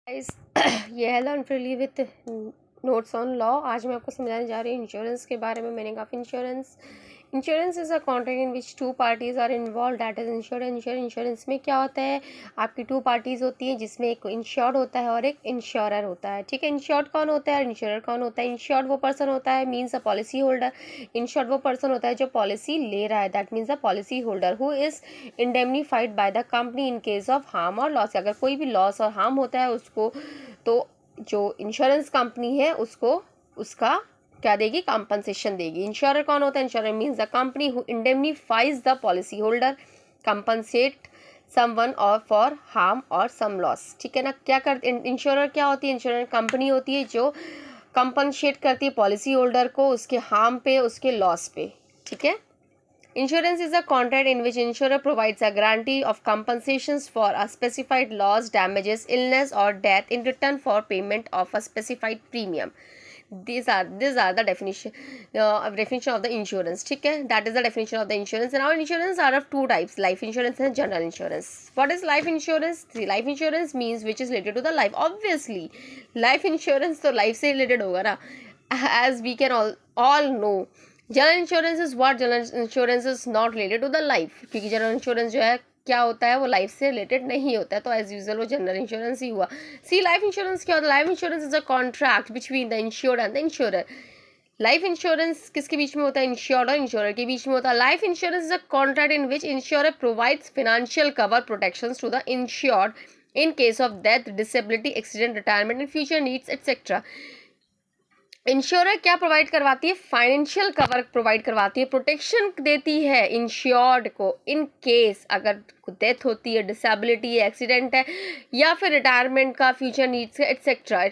Guys ये है learn freely with notes on law. आज मैं आपको समझाने जा रही हूँ इंश्योरेंस के बारे में। Meaning of insurance. Insurance is a contract in which two parties are involve, that is insurance में क्या होता है, आपकी टू पार्टीज होती है जिसमें एक इंश्योर्ड होता है और एक इंश्योरर होता है। ठीक है, इंश्योर्ड कौन होता है और इंश्योरर कौन होता है। इंश्योर्ड वो पर्सन होता है, मीन्स अ पॉलिसी होल्डर। इंश्योर्ड वो पर्सन होता है जो पॉलिसी ले रहा है, that means a policy holder who is indemnified by the company in case of harm और लॉस। अगर कोई भी लॉस और हार्म होता है उसको, तो जो इंश्योरेंस कंपनी है उसको उसका क्या देगी, कंपनसेशन देगी। इंश्योरर कौन होता है, insurer means the company who indemnifies the policy holder, compensate someone or for harm or some loss. ठीक है ना। क्या करते इंश्योरर क्या होती है, इंश्योरर कंपनी होती है जो कंपनसेट करती है पॉलिसी होल्डर को उसके हार्म पे, उसके लॉस पे। ठीक है। Insurance is a contract in which insurer provides a guarantee of compensations for a specified loss, damages, illness, or death in return for payment of a specified premium. These are the definition of the insurance. ठीक है, that is the definition of the insurance. And our insurance are of two types: life insurance and general insurance. What is life insurance? The life insurance means which is related to the life. Obviously, life insurance तो life से related होगा ना, as we can all know. General insurance is what, general insurance is not related to the life, क्योंकि general insurance जो है क्या होता है वो लाइफ से रिलेटेड नहीं होता है, तो एज यूजुअल वो जनरल इंश्योरेंस ही हुआ। सी लाइफ इंश्योरेंस क्या होता है, life insurance is a contract between the insured and the insurer. Life insurance किसके बीच में होता है, इंश्योर्ड और इंश्योरर के बीच में होता है। Life insurance is a contract in which insurer provides financial cover protections to the insured in case of death, disability, accident, retirement and future needs etcetera. Insurer क्या प्रोवाइड करवाती है, फाइनेंशियल कवर प्रोवाइड करवाती है, protection देती है insured को in case अगर death होती है, डिसेबिलिटी है, एक्सीडेंट है, या फिर रिटायरमेंट का, फ्यूचर नीड्स का एक्सेट्रा,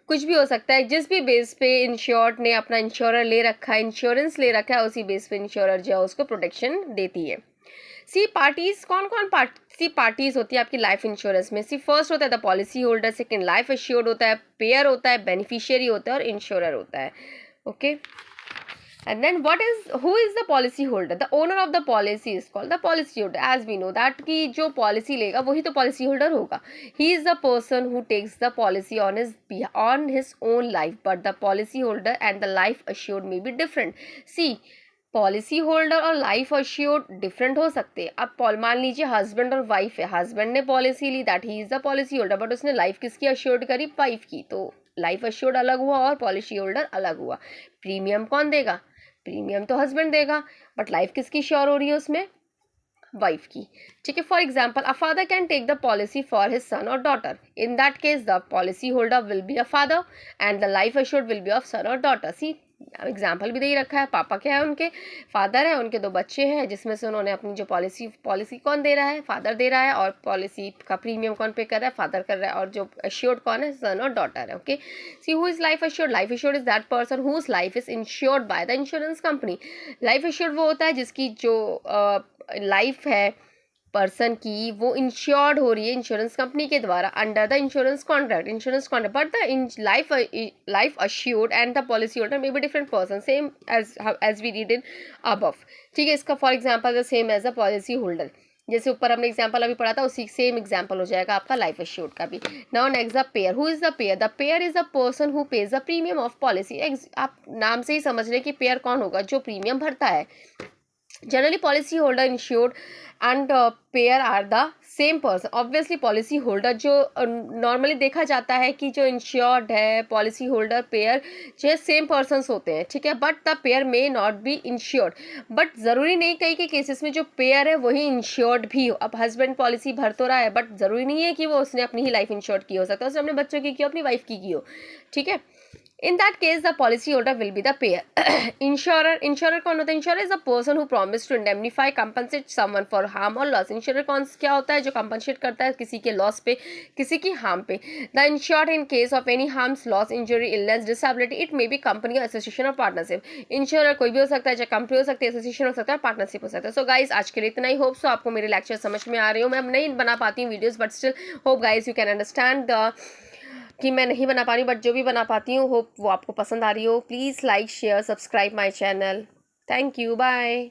कुछ भी हो सकता है। जिस भी बेस पे इंश्योर्ड ने अपना इंश्योरर ले रखा है, इंश्योरेंस ले रखा है, उसी बेस पे इंश्योरर जो है उसको प्रोटेक्शन देती है। सी पार्टीज, कौन कौन पार्टीज होती है आपकी लाइफ इंश्योरेंस में। सी फर्स्ट होता है the policy holder, second life assured होता है, पेयर होता है, बेनिफिशियरी होता है और इंश्योरर होता है। Okay, and then what is, who is the policy holder, the owner of the policy is called the policy holder. As we know that कि जो पॉलिसी लेगा वही तो पॉलिसी होल्डर होगा। He is the person who takes the policy on his own life, but the policy holder and the life assured may be different. See, policy holder और life assured different हो सकते हैं। अब मान लीजिए husband और wife है, husband ने पॉलिसी ली, that he is the policy holder, but उसने लाइफ किसकी अश्योर्ड करी, वाइफ की, तो लाइफ अश्योर्ड अलग हुआ और पॉलिसी होल्डर अलग हुआ। प्रीमियम कौन देगा, प्रीमियम तो हस्बैंड देगा, बट लाइफ किसकी श्योर हो रही है उसमें, वाइफ की। ठीक है, for example a father can take the policy for his son और daughter, in that case the policy holder will be a father and the life assured will be of son और daughter. सी example भी दे ही रखा है, पापा क्या है उनके, father है, उनके दो बच्चे हैं, जिसमें से उन्होंने अपनी जो पॉलिसी कौन दे रहा है, फादर दे रहा है, और पॉलिसी का प्रीमियम कौन पे कर रहा है, फादर कर रहा है, और जो अश्योर्ड कौन है, सन और डॉटर है। Okay, see who is life assured, life assured is that person whose life is insured by the insurance company. Life assured वो होता है जिसकी जो लाइफ है पर्सन की वो इंश्योर्ड हो रही है इंश्योरेंस कंपनी के द्वारा under the insurance contract, but the life assured and the policy holder may be different person, same as we read in above. ठीक है, इसका for example the same as a policy holder, जैसे ऊपर हमने example अभी पढ़ा था उसी सेम एग्जांपल हो जाएगा आपका लाइफ एश्योर्ड का भी। Now next the pair, who is the pair, the pair is the person who page the premium of policy. आप नाम से ही समझ रहे कि पेयर कौन होगा, जो प्रीमियम भरता है। Generally policy holder insured and payer are the same person. Obviously policy holder जो नॉर्मली देखा जाता है कि जो इंश्योर्ड है, पॉलिसी होल्डर, पेयर जो सेम पर्सन्स होते हैं। ठीक है, but the payer may not be insured, but ज़रूरी नहीं कई के केसेस में जो पेयर है वही इंश्योर्ड भी हो। अब हस्बैंड पॉलिसी भर तो रहा है, बट ज़रूरी नहीं है कि वो उसने अपनी ही लाइफ इंश्योर्ड की हो, सकता है उसने अपने बच्चों की हो, अपनी वाइफ की हो। ठीक है, in that case the policy holder will be the payer. Insurer कौन होता है, insurer is a person who promise to indemnify, compensate someone for harm और लॉस। इंश्योरर कौन क्या होता है, जो कंपनसेट करता है किसी के लॉस पे, किसी की हार्म पे। The insured in case of any harms, loss, injury, illness, disability, it may be company, association और पार्टनरशिप। इंश्योरर कोई भी हो सकता है, चाहे कंपनी हो सकती है, एसोसिएशन हो सकता है, पार्टनरशिप हो सकता है। सो गाइज आज के लिए इतना ही। होप सो आपको मेरे लेक्चर समझ में आ रहे हो। मैं नहीं बना पाती हूँ videos, but still hope guys you can understand कि मैं नहीं बना पा रही, बट जो भी बना पाती हूँ होप वो आपको पसंद आ रही हो। Please like, share, subscribe my channel. Thank you, bye.